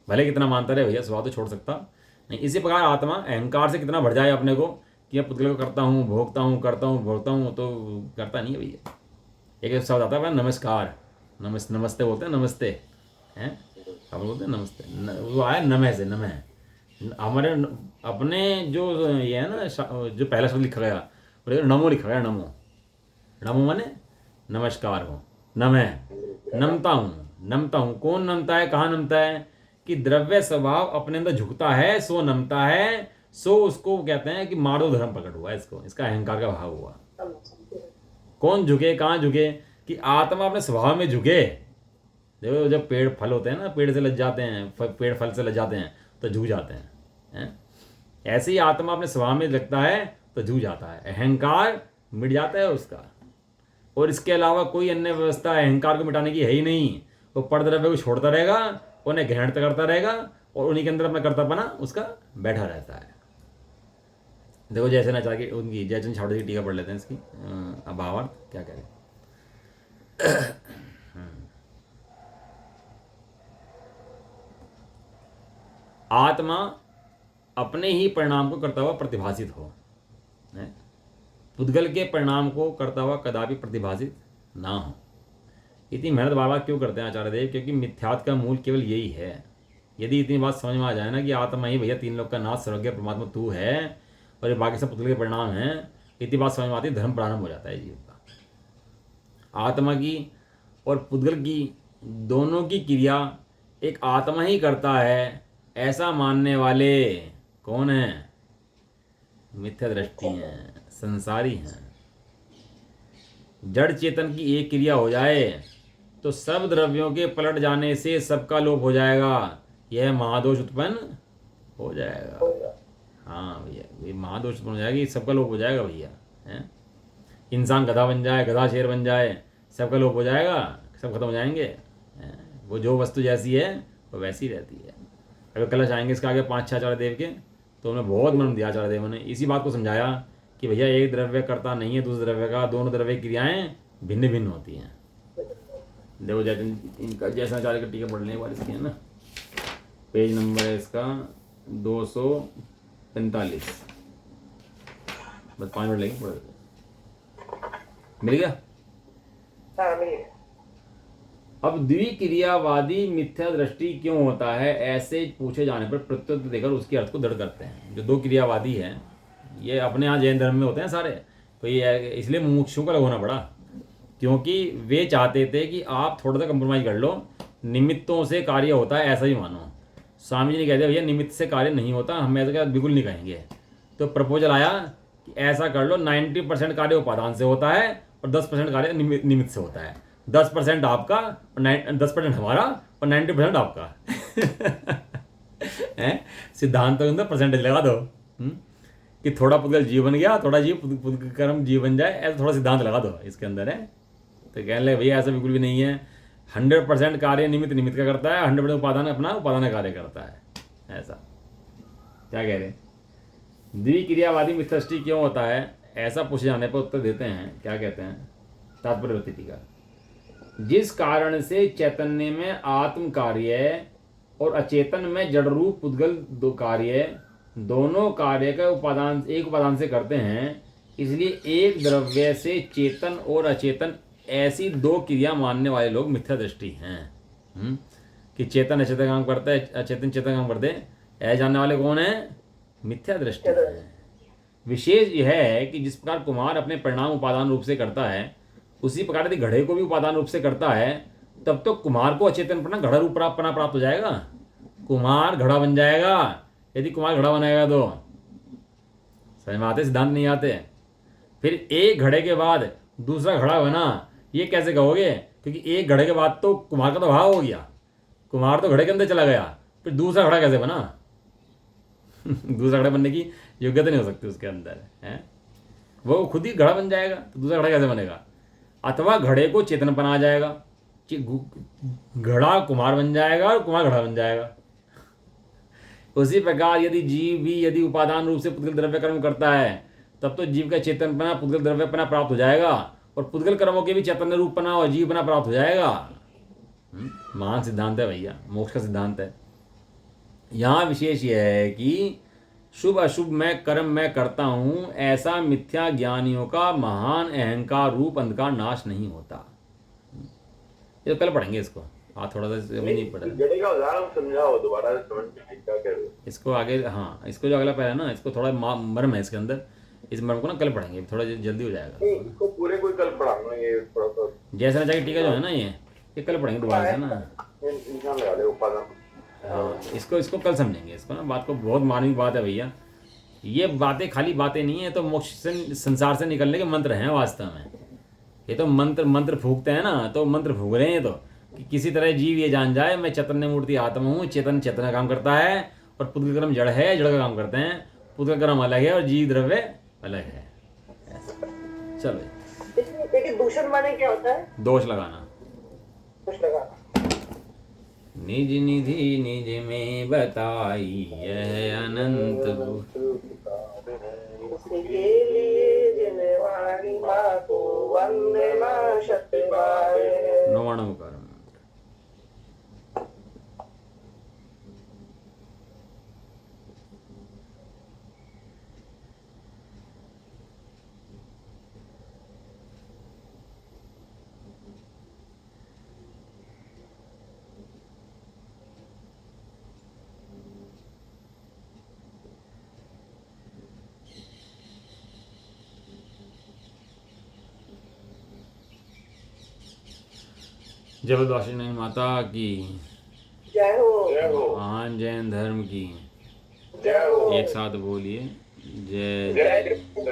भले कितना मानता रहे भैया स्वभाव तो छोड़ सकता नहीं। इसी प्रकार आत्मा अहंकार से कितना भर जाए अपने को कि मैं पुद्गल को करता हूँ, भोगता हूँ, करता हूँ, भोगता हूँ, तो करता नहीं है भैया। एक शब्द आता है नमस्कार, नमस्ते बोलते हैं, नमस्ते हैं, हम बोलते हैं नमस्ते, वो आया नमः से, नमः। हमारे अपने जो ये है ना, जो पहला शब्द लिखा गया नमो लिखा गया, नमो माने नमस्कार हो, नमः, नमता हूँ। कौन नमता है, कहाँ नमता है कि द्रव्य स्वभाव अपने अंदर झुकता है, सो नमता है, सो उसको कहते हैं कि मारो धर्म प्रकट हुआ, इसका अहंकार का भाव हुआ। कौन झुके, कहाँ झुके कि आत्मा अपने स्वभाव में झुके। देखो जब पेड़ फल होते हैं ना, पेड़ से लग जाते हैं, पेड़ फल से लग जाते हैं तो झुक जाते हैं। ऐसे ही आत्मा अपने स्वभाव में लगता है तो झुक जाता है, अहंकार मिट जाता है उसका। और इसके अलावा कोई अन्य व्यवस्था अहंकार को मिटाने की है ही नहीं। वो पर द्रव्य को छोड़ता रहेगा, उन्हें ग्रहण करता रहेगा और उन्हीं के अंदर अपना कर्तापना उसका बैठा रहता है। देखो जैसे ना चाहे उनकी जयचंद छावड़े की टीका पढ़ लेते हैं इसकी। अब भावार्थ क्या कह रहे हैं। आत्मा अपने ही परिणाम को करता हुआ प्रतिभासित हो, है? पुद्गल के परिणाम को करता हुआ कदापि प्रतिभासित ना हो। इतनी मेहनत बार बार क्यों करते हैं आचार्य देव? क्योंकि मिथ्यात्व का मूल केवल यही है। यदि इतनी बात समझ में आ जाए ना कि आत्मा ही भैया तीन लोग का नाथ सर्वज्ञ परमात्मा तू है और ये बाकी सब पुद्गल के परिणाम हैं, इतनी बात समझ में आती है, धर्म प्रारंभ हो जाता है जीव का। आत्मा की और पुद्गल की दोनों की क्रिया एक आत्मा ही करता है, ऐसा मानने वाले कौन हैं? मिथ्या दृष्टि हैं, संसारी हैं। जड़ चेतन की एक क्रिया हो जाए तो सब द्रव्यों के पलट जाने से सबका लोप हो जाएगा, यह महादोष उत्पन्न हो जाएगा। हाँ भैया, ये महादोष उत्पन्न हो जाएगा, ये सबका लोप हो जाएगा भैया, हैं? इंसान गधा बन जाए, गधा शेर बन जाए, सबका लोप हो जाएगा, सब खत्म हो जाएंगे, हैं? वो जो वस्तु जैसी है वो वैसी रहती है। अगर कलश आएंगे इसके आगे 5-6 आचार्य देव के, तो उन्हें बहुत मन दिया आचार्य देव ने, इसी बात को समझाया कि भैया एक द्रव्य करता नहीं है दूसरे द्रव्य का, दोनों द्रव्य क्रियाएं भिन्न भिन्न होती हैं। देखो जैसे इनका जैसा आचार्य का टीका पढ़ लेने वाली इसकी है ना, पेज नंबर है इसका 245, बस 5 मिनट लगेंगे पढ़ देते। मिल गया? हाँ मिल गया। अब द्विक्रियावादी मिथ्या दृष्टि क्यों होता है, ऐसे पूछे जाने पर प्रत्युत्तर देकर उसके अर्थ को दृढ़ करते हैं। जो दो क्रियावादी हैं ये अपने यहाँ जैन धर्म में होते हैं सारे, तो ये इसलिए मुमुक्षुओं का होना पड़ा, क्योंकि वे चाहते थे कि आप थोड़ा सा कंप्रोमाइज कर लो, निमित्तों से कार्य होता है ऐसा ही मानो। स्वामी जी ने कह दिया भैया निमित्त से कार्य नहीं होता, हम ऐसा क्या बिल्कुल नहीं कहेंगे। तो प्रपोजल आया कि ऐसा कर लो 90% कार्य उपादान से होता है और 10% कार्य निमित्त से होता है। 10% आपका और 10% हमारा और 90% आपका। हैं? सिद्धांत के अंदर परसेंटेज लगा दो, कि थोड़ा पुद्गल जीव बन गया, थोड़ा जीव पुद्गल कर्म जीव बन जाए, ऐसा थोड़ा सिद्धांत लगा दो इसके अंदर, है। तो कहने लगे भैया ऐसा बिल्कुल भी नहीं है, 100% कार्य निमित्त का करता है, 100% उपादान अपना उपादान कार्य करता है, ऐसा। क्या कह रहे हैं? द्विक्रियावादी मिथ्यादृष्टि क्यों होता है, ऐसा पूछे जाने पर उत्तर देते हैं, क्या कहते हैं तात्पर्य टीका। जिस कारण से चैतन्य में आत्म कार्य और अचेतन में जड़ रूप पुद्गल दो कार्य, दोनों कार्य का उपादान एक उपादान से करते हैं, इसलिए एक द्रव्य से चेतन और अचेतन ऐसी दो क्रिया मानने वाले लोग मिथ्या दृष्टि हैं। कि चेतन अचेतन काम करता है, अचेतन चेतन काम करते हैं, ऐसे जानने वाले कौन है? मिथ्या दृष्टि है। विशेष यह है कि जिस प्रकार कुमार अपने परिणाम उपादान रूप से करता है, उसी प्रकार यदि घड़े को भी उपादान रूप से करता है, तब तो कुमार को अचेतन पना घड़ा रूप प्राप्त हो जाएगा, कुमार घड़ा बन जाएगा। यदि कुमार घड़ा बनाएगा तो समझ में आते, सिद्धांत नहीं आते। फिर एक घड़े के बाद दूसरा घड़ा बना, ये कैसे कहोगे? क्योंकि एक घड़े के बाद तो कुमार का तो भाव हो गया, कुमार तो घड़े के अंदर चला गया, फिर दूसरा घड़ा कैसे बना? दूसरा घड़ा बनने की योग्यता नहीं हो सकती उसके अंदर, है। वो खुद ही घड़ा बन जाएगा, तो दूसरा घड़ा कैसे बनेगा? अथवा घड़े को चेतन बना जाएगा, घड़ा कुमार बन जाएगा और कुमार घड़ा बन जाएगा। उसी प्रकार यदि जीव भी यदि उपादान रूप से पुद्गल द्रव्य कर्म करता है, तब तो जीव का चेतनपना पुद्गल द्रव्यपना प्राप्त हो जाएगा, और पुद्गल कर्मों के भी चैतन्य रूपपना और जीवपना प्राप्त हो जाएगा। महान सिद्धांत है भैया, मोक्ष का सिद्धांत है। यहाँ विशेष यह है कि शुभ अशुभ मैं कर्म मैं करता हूँ, ऐसा मिथ्या ज्ञानियों का महान अहंकार रूप अंधकार नाश नहीं होता। ये तो कल पढ़ेंगे इसको, आज थोड़ा सा अभी नहीं पढ़ा। जड़े का उदाहरण समझाओ दोबारा, समझ में क्या कह रहे हो इसको आगे, हाँ इसको जो अगला पहला ना, इसको थोड़ा मर्म है इसके अंदर, इस मर्म को ना कल पढ़ेंगे, थोड़ा जल्दी हो जाएगा। इसको पूरे कोई कल पढ़ाऊंगा, ये थोड़ा सा जैसा ना टीका जो है ना, ये कल पढ़ेंगे दोबारा से ना। इंसान लगा दे उपादान। हाँ, इसको कल समझेंगे इसको ना, बात को बहुत मानवीय बात है भैया। ये बातें खाली बातें नहीं है, तो मोक्ष से संसार से निकलने के मंत्र हैं वास्तव में। ये तो मंत्र फूकते हैं ना, तो मंत्र फूक रहे हैं, तो कि किसी तरह जीव ये जान जाए मैं चैतन्य मूर्ति आत्मा हूँ, चेतन का काम करता है, और पुद्गल कर्म जड़ है, जड़ का काम करते हैं, पुद्गल कर्म अलग है और जीव द्रव्य अलग है। चलो, लेकिन दूषण माने क्या होता है? दोष लगाना। कुछ लगा निज निधि निज में बताई यह अनंत जबरदस्ती नहीं माता की, जय हो। जय हो। महान जैन धर्म की। जय हो। एक साथ बोलिए, जय जय जय। जय।